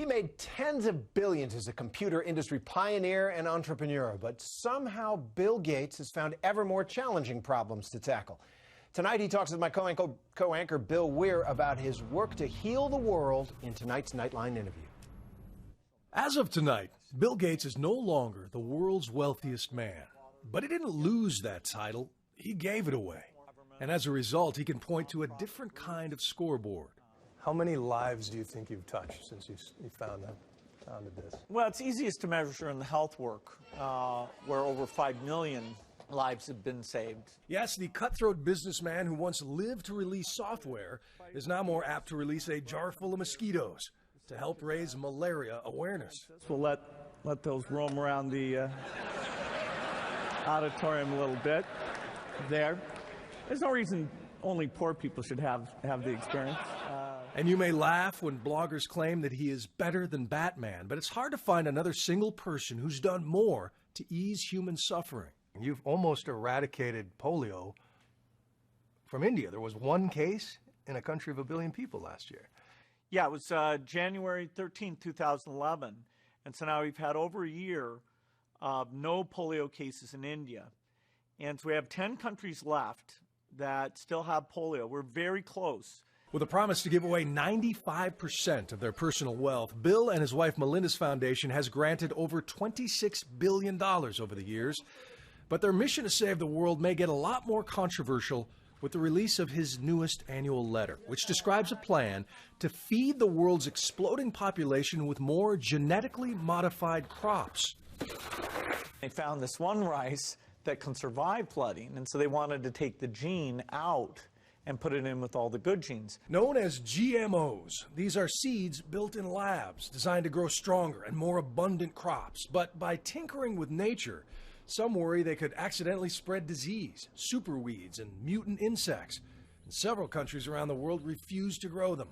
He made tens of billions as a computer industry pioneer and entrepreneur, but somehow Bill Gates has found ever more challenging problems to tackle. Tonight he talks with my co-anchor Bill Weir about his work to heal the world in tonight's Nightline interview. As of tonight, Bill Gates is no longer the world's wealthiest man. But he didn't lose that title, he gave it away. And as a result, he can point to a different kind of scoreboard. How many lives do you think you've touched since you founded this? Well, it's easiest to measure in the health work, where over 5 million lives have been saved. Yes, the cutthroat businessman who once lived to release software is now more apt to release a jar full of mosquitoes to help raise malaria awareness. We'll let those roam around the auditorium a little bit there. There's no reason only poor people should have the experience. And you may laugh when bloggers claim that he is better than Batman, but it's hard to find another single person who's done more to ease human suffering. You've almost eradicated polio from India. There was one case in a country of 1 billion people last year. Yeah, it was January 13, 2011. And so now we've had over a year of no polio cases in India. And so we have 10 countries left that still have polio. We're very close. With a promise to give away 95% of their personal wealth, Bill and his wife Melinda's foundation has granted over $26 billion over the years. But their mission to save the world may get a lot more controversial with the release of his newest annual letter, which describes a plan to feed the world's exploding population with more genetically modified crops. They found this one rice that can survive flooding, and so they wanted to take the gene out and put it in with all the good genes. Known as GMOs, these are seeds built in labs designed to grow stronger and more abundant crops. But by tinkering with nature, some worry they could accidentally spread disease, superweeds, and mutant insects. And several countries around the world refuse to grow them.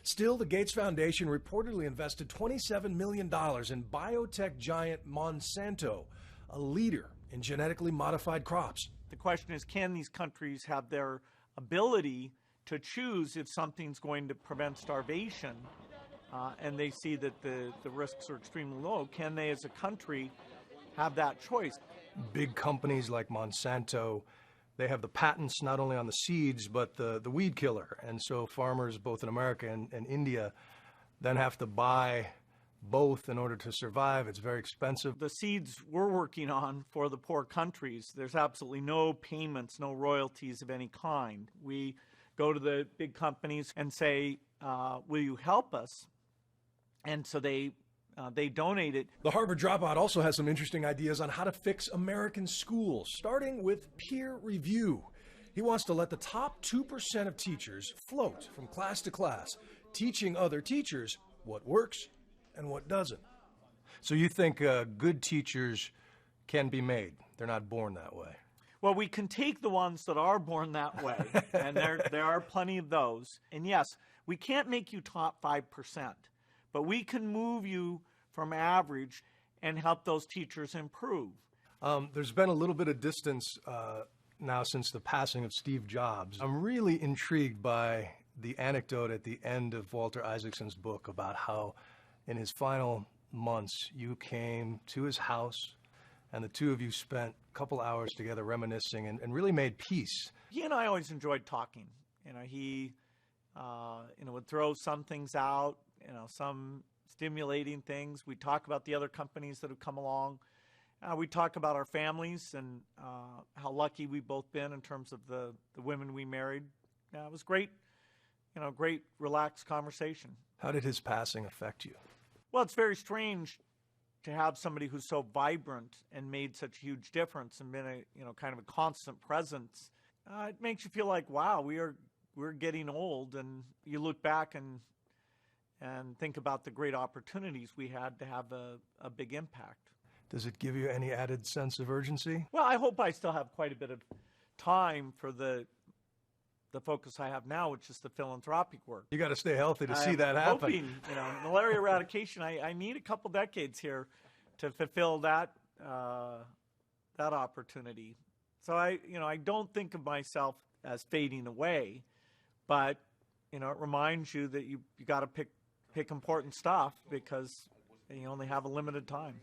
Still, the Gates Foundation reportedly invested $27 million in biotech giant Monsanto, a leader in genetically modified crops. The question is, can these countries have their ability to choose if something's going to prevent starvation, and they see that the risks are extremely low? Can they, as a country, have that choice? Big companies like Monsanto, they have the patents not only on the seeds, but the weed killer. And so farmers, both in America and India, then have to buy both in order to survive. It's very expensive. The seeds we're working on for the poor countries, there's absolutely no payments, no royalties of any kind. We go to the big companies and say, will you help us? And so they donate it. The Harvard dropout also has some interesting ideas on how to fix American schools, starting with peer review. He wants to let the top 2% of teachers float from class to class, teaching other teachers what works and what doesn't. So you think good teachers can be made? They're not born that way. Well, we can take the ones that are born that way, and there are plenty of those. And yes, we can't make you top 5%, but we can move you from average and help those teachers improve. There's been a little bit of distance now since the passing of Steve Jobs. I'm really intrigued by the anecdote at the end of Walter Isaacson's book about how in his final months you came to his house and the two of you spent a couple hours together reminiscing and really made peace. He and I always enjoyed talking. He would throw some things out, some stimulating things. We talk about the other companies that have come along. We talk about our families and how lucky we've both been in terms of the women we married. It was great, great relaxed conversation. How did his passing affect you? Well, it's very strange to have somebody who's so vibrant and made such a huge difference and been a kind of a constant presence. It makes you feel like, wow, we're getting old, and you look back and think about the great opportunities we had to have a big impact. Does it give you any added sense of urgency? Well, I hope I still have quite a bit of time for the focus I have now, which is the philanthropic work. You got to stay healthy to see that happen. Hoping, malaria eradication, I need a couple decades here to fulfill that opportunity. So I don't think of myself as fading away, but it reminds you that you got to pick pick important stuff because you only have a limited time.